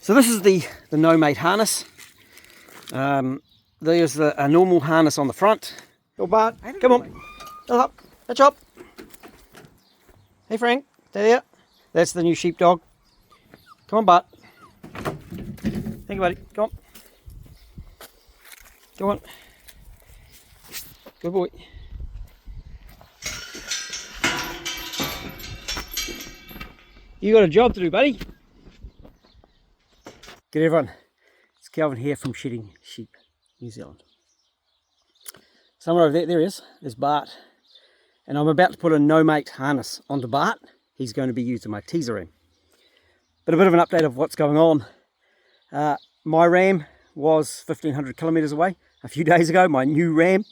So this is the no mate harness. There's a normal harness on the front. Go Bart, come on, go up, catch up. Hey Frank, stay there. That's the new sheepdog. Come on Bart. Thank you buddy, come on. Come on. Good boy. You got a job to do, buddy. Good everyone, it's Calvin here from Shedding Sheep, New Zealand. Somewhere over there, there he is, there's Bart. And I'm about to put a no-mate harness onto Bart. He's going to be used in my teaser ram. But a bit of an update of what's going on. My ram was 1,500 kilometres away a few days ago, my new ram.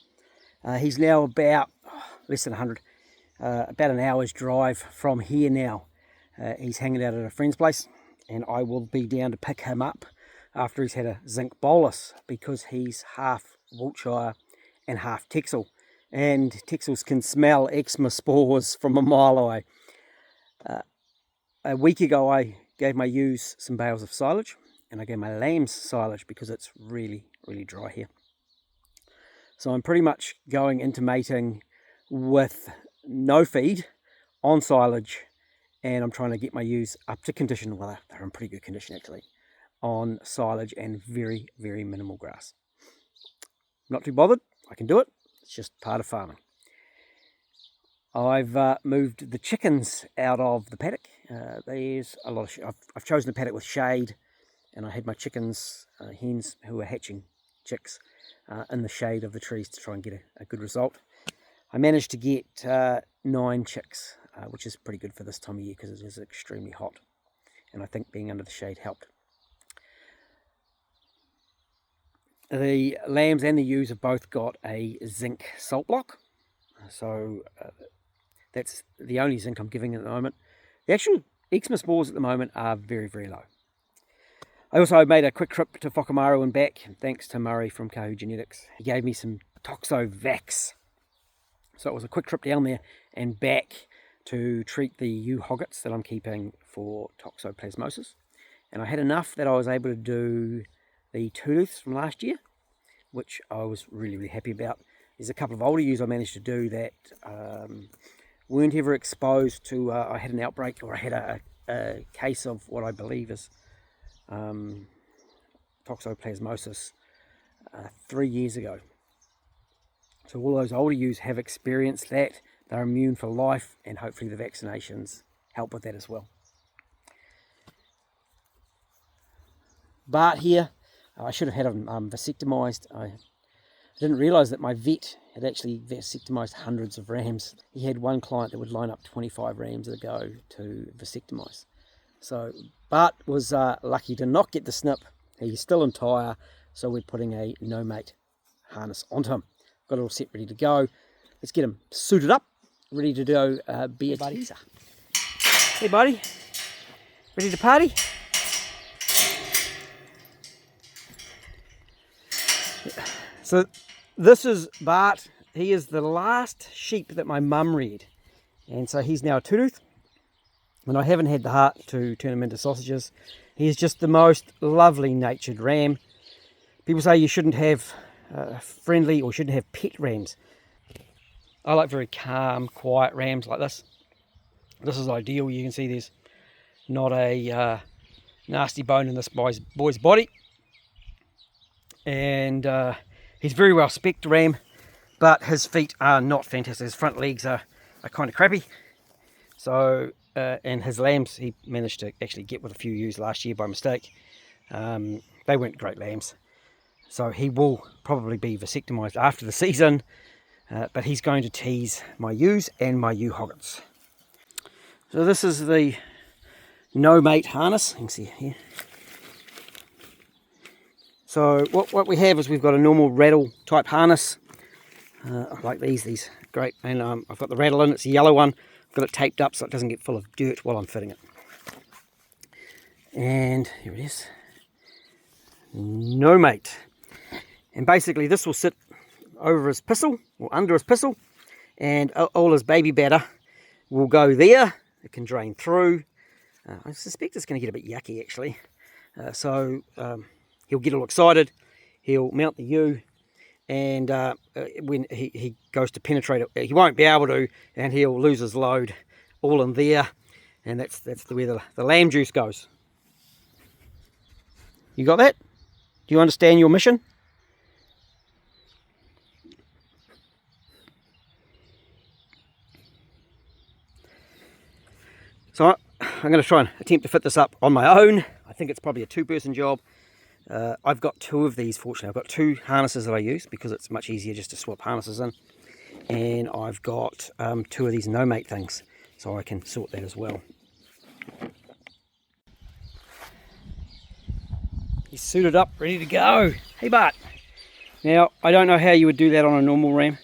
He's now about less than 100, about an hour's drive from here now. He's hanging out at a friend's place, and I will be down to pick him up after he's had a zinc bolus, because he's half Wiltshire and half Texel, and Texels can smell eczema spores from a mile away. A week ago I gave my ewes some bales of silage, and I gave my lambs silage because it's really dry here. So I'm pretty much going into mating with no feed on silage, and I'm trying to get my ewes up to condition. Well, they're in pretty good condition actually, on silage and very minimal grass. Not too bothered, I can do it. It's just part of farming. I've moved the chickens out of the paddock. There's a lot of I've chosen a paddock with shade, and I had my chickens, hens who were hatching chicks, in the shade of the trees to try and get a good result. I managed to get 9 chicks, which is pretty good for this time of year because it is extremely hot, and I think being under the shade helped. The lambs and the ewes have both got a zinc salt block, so that's the only zinc I'm giving at the moment. The actual eczema spores at the moment are very low. I also made a quick trip to Whakamaru and back, thanks to Murray from Kahu Genetics. He gave me some Toxo-Vax. So it was a quick trip down there and back to treat the ewe hoggets that I'm keeping for toxoplasmosis. And I had enough that I was able to do the tooths from last year, which I was really happy about. There's a couple of older ewes I managed to do that weren't ever exposed to, I had an outbreak, or I had a case of what I believe is toxoplasmosis 3 years ago. So all those older ewes have experienced that. They're immune for life, and hopefully the vaccinations help with that as well. Bart here, I should have had him vasectomised. I didn't realise that my vet had actually vasectomised hundreds of rams. He had one client that would line up 25 rams a go to vasectomise. So Bart was lucky to not get the snip. He's still entire, so we're putting a no-mate harness onto him. Got it all set, ready to go. Let's get him suited up, ready to do be a teaser. Hey buddy, ready to party? So this is Bart. He is the last sheep that my mum reared, and so he's now a two-tooth, and I haven't had the heart to turn him into sausages. He's just the most lovely natured ram. People say you shouldn't have friendly, or shouldn't have pet rams. I like very calm, quiet rams like this. This is ideal. You can see there's not a nasty bone in this boy's body, and he's very well specced ram, but his feet are not fantastic. His front legs are kind of crappy. So, and his lambs, he managed to actually get with a few ewes last year by mistake. They weren't great lambs. So he will probably be vasectomised after the season, but he's going to tease my ewes and my ewe hoggets. So this is the no-mate harness. You can see it here. So what we have is we've got a normal rattle type harness. I like these great, and I've got the rattle in, it's a yellow one. I've got it taped up so it doesn't get full of dirt while I'm fitting it. And here it is. No-mate. And basically this will sit over his pistol, or under his pistol, and all his baby batter will go there. It can drain through. I suspect it's going to get a bit yucky actually. He'll get all excited, he'll mount the ewe, and when he goes to penetrate it, he won't be able to, and he'll lose his load all in there, and that's where the lamb juice goes. You got that? Do you understand your mission? So I'm going to try and attempt to fit this up on my own. I think it's probably a two-person job. I've got two of these, fortunately. I've got two harnesses that I use because it's much easier just to swap harnesses in. And I've got two of these no-mate things, so I can sort that as well. He's suited up, ready to go. Hey Bart. Now, I don't know how you would do that on a normal ram.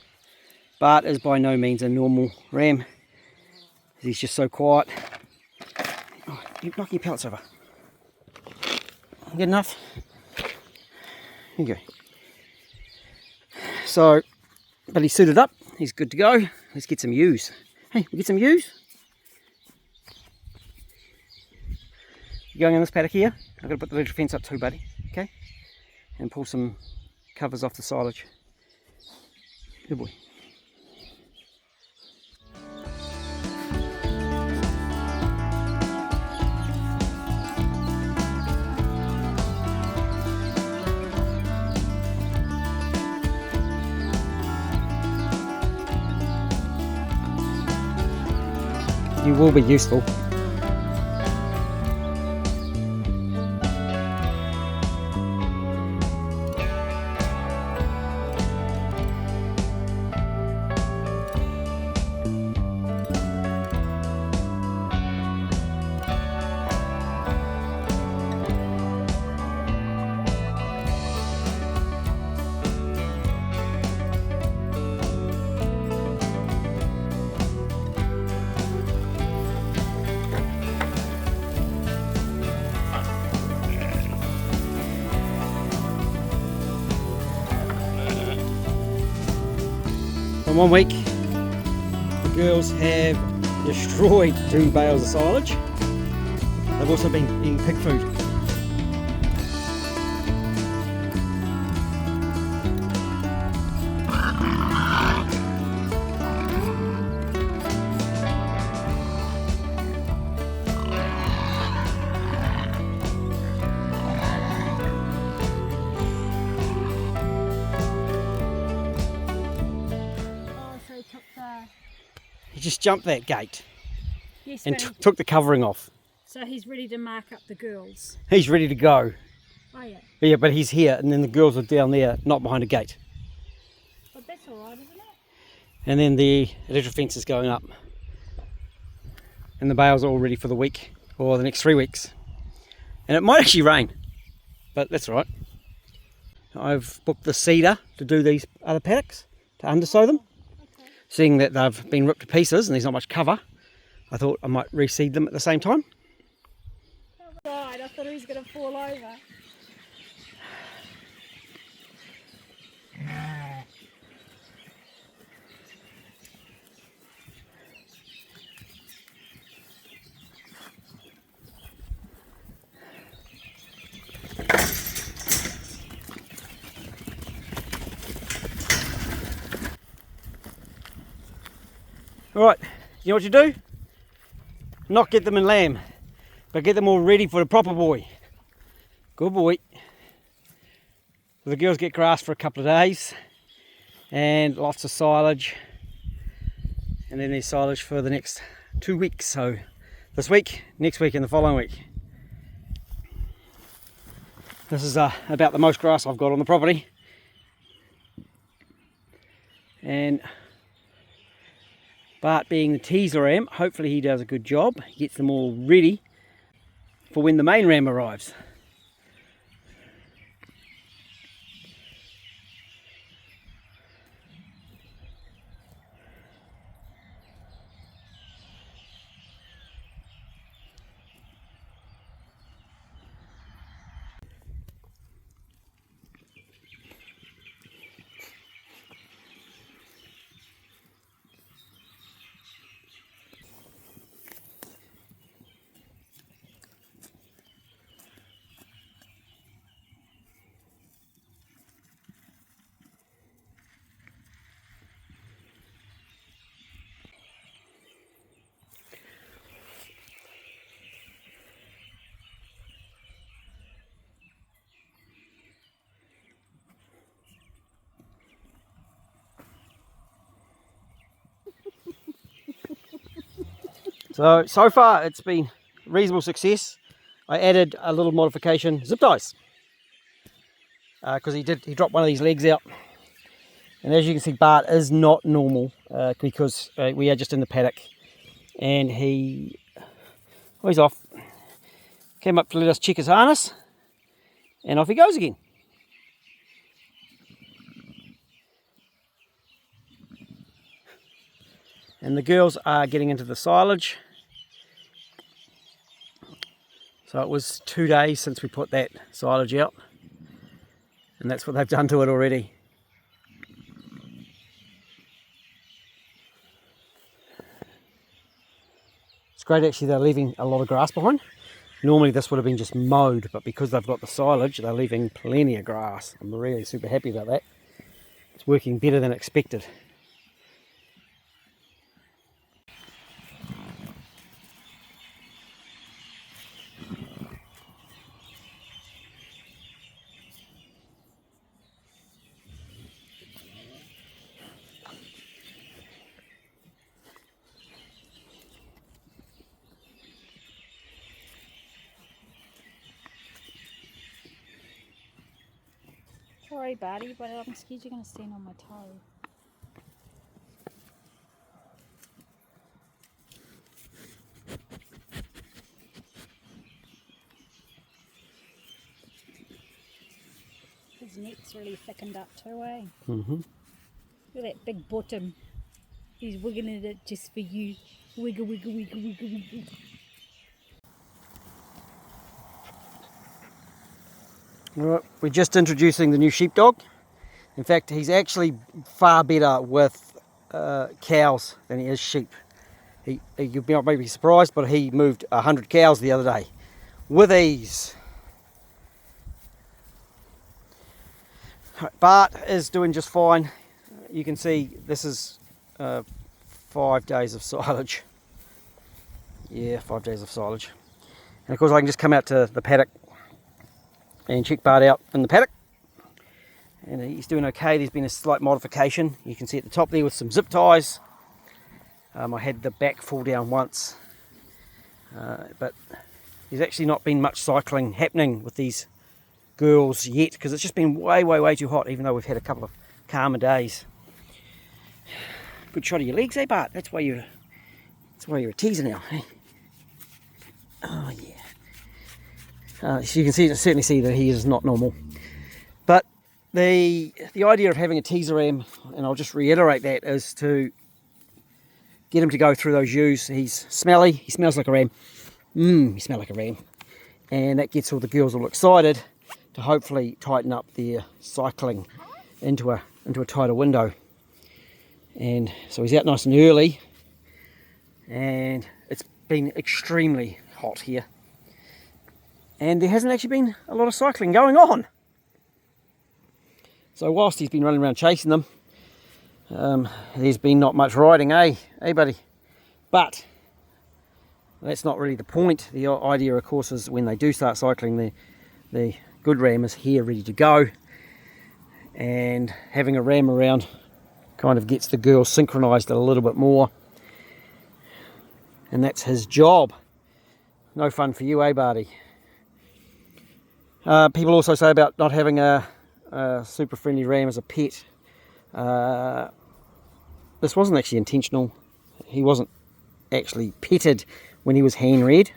Bart is by no means a normal ram. He's just so quiet. Oh, you're knocking your pellets over. Good enough? Here you go. So, but he's suited up. He's good to go. Let's get some ewes. Hey, we get some ewes? You going in this paddock here? I've got to put the little fence up too, buddy. Okay? And pull some covers off the silage. Good boy. You will be useful. In 1 week, the girls have destroyed 2 bales of silage. They've also been eating pig food. He just jumped that gate, yes, and took the covering off. So he's ready to mark up the girls. He's ready to go. Oh yeah. Yeah, but he's here, and then the girls are down there, not behind a gate. But that's all right, isn't it? And then the electric fence is going up. And the bales are all ready for the week, or the next 3 weeks. And it might actually rain, but that's all right. I've booked the seeder to do these other paddocks, to undersow them. Seeing that they've been ripped to pieces and there's not much cover, I thought I might reseed them at the same time. I thought he was going to fall over. Alright, you know what you do? Not get them in lamb, but get them all ready for the proper boy. Good boy. The girls get grass for a couple of days and lots of silage, and then there's silage for the next 2 weeks. So this week, next week and the following week. This is about the most grass I've got on the property. And Bart, being the teaser ram, hopefully he does a good job. He gets them all ready for when the main ram arrives. So far it's been reasonable success. I added a little modification, zip ties, because he dropped one of these legs out, and as you can see, Bart is not normal because we are just in the paddock, and he's off. Came up to let us check his harness, and off he goes again. And the girls are getting into the silage. So it was 2 days since we put that silage out, and that's what they've done to it already. It's great actually, they're leaving a lot of grass behind. Normally this would have been just mowed, but because they've got the silage, they're leaving plenty of grass. I'm really super happy about that. It's working better than expected. Sorry, Barty, but I'm scared you're going to stand on my toe. His neck's really thickened up too, eh? Mm-hmm. Look at that big bottom. He's wiggling it just for you. Wiggle, wiggle, wiggle, wiggle, wiggle. Right, we're just introducing the new sheepdog. In fact, he's far better with cows than he is sheep. You'll be maybe surprised, but he moved 100 cows the other day with ease. Bart is doing just fine. You can see this is 5 days of silage. Yeah, 5 days of silage. And of course I can just come out to the paddock and check Bart out in the paddock, and he's doing okay. There's been a slight modification. You can see at the top there with some zip ties. I had the back fall down once, but there's actually not been much cycling happening with these girls yet because it's just been way too hot, even though we've had a couple of calmer days. Good shot of your legs, eh, Bart? That's why you're a teaser now, eh? Oh yeah. So you can certainly see that he is not normal. But the idea of having a teaser ram, and I'll just reiterate that, is to get him to go through those ewes. He's smelly, he smells like a ram. He smells like a ram. And that gets all the girls all excited to hopefully tighten up their cycling into a tighter window. And so he's out nice and early, and it's been extremely hot here. And there hasn't actually been a lot of cycling going on. So whilst he's been running around chasing them, there's been not much riding, eh buddy? But that's not really the point. The idea, of course, is when they do start cycling, the good ram is here ready to go, and having a ram around kind of gets the girls synchronized a little bit more, and that's his job. No fun for you, eh, Barty? People also say about not having a super friendly ram as a pet. This wasn't actually intentional. He wasn't actually petted when he was hand-reared,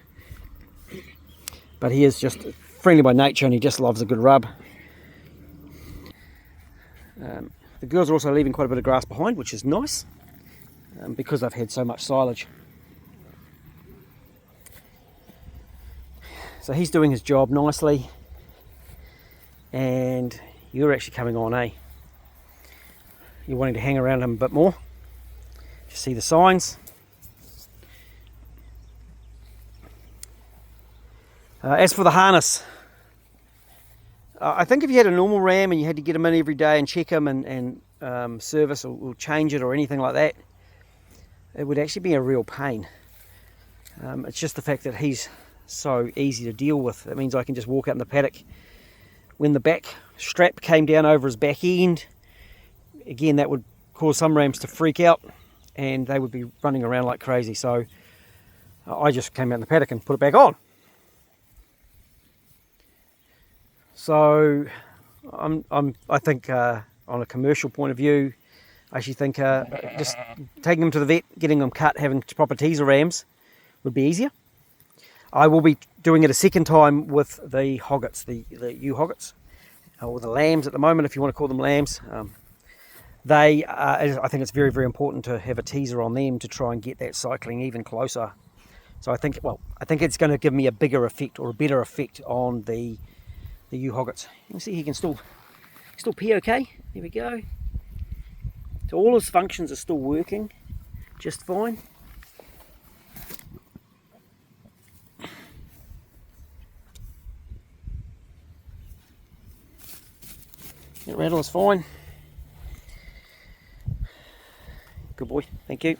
but he is just friendly by nature, and he just loves a good rub. The girls are also leaving quite a bit of grass behind, which is nice, because they've had so much silage. So he's doing his job nicely, and you're actually coming on, eh? You're wanting to hang around him a bit more. Just see the signs. As for the harness, I think if you had a normal ram and you had to get him in every day and check him and service or change it or anything like that, it would actually be a real pain. It's just the fact that he's so easy to deal with. That means I can just walk out in the paddock. When the back strap came down over his back end, again, that would cause some rams to freak out, and they would be running around like crazy. So I just came out in the paddock and put it back on. So I think on a commercial point of view, I actually think just taking them to the vet, getting them cut, having proper teaser rams would be easier. I will be doing it a second time with the hoggets, the ewe hoggets, or the lambs at the moment, if you want to call them lambs. I think it's very, very important to have a teaser on them to try and get that cycling even closer. So I think it's going to give me a bigger effect or a better effect on the ewe hoggets. You can see he can still pee okay. There we go. So all his functions are still working just fine. That rattle is fine. Good boy, thank you.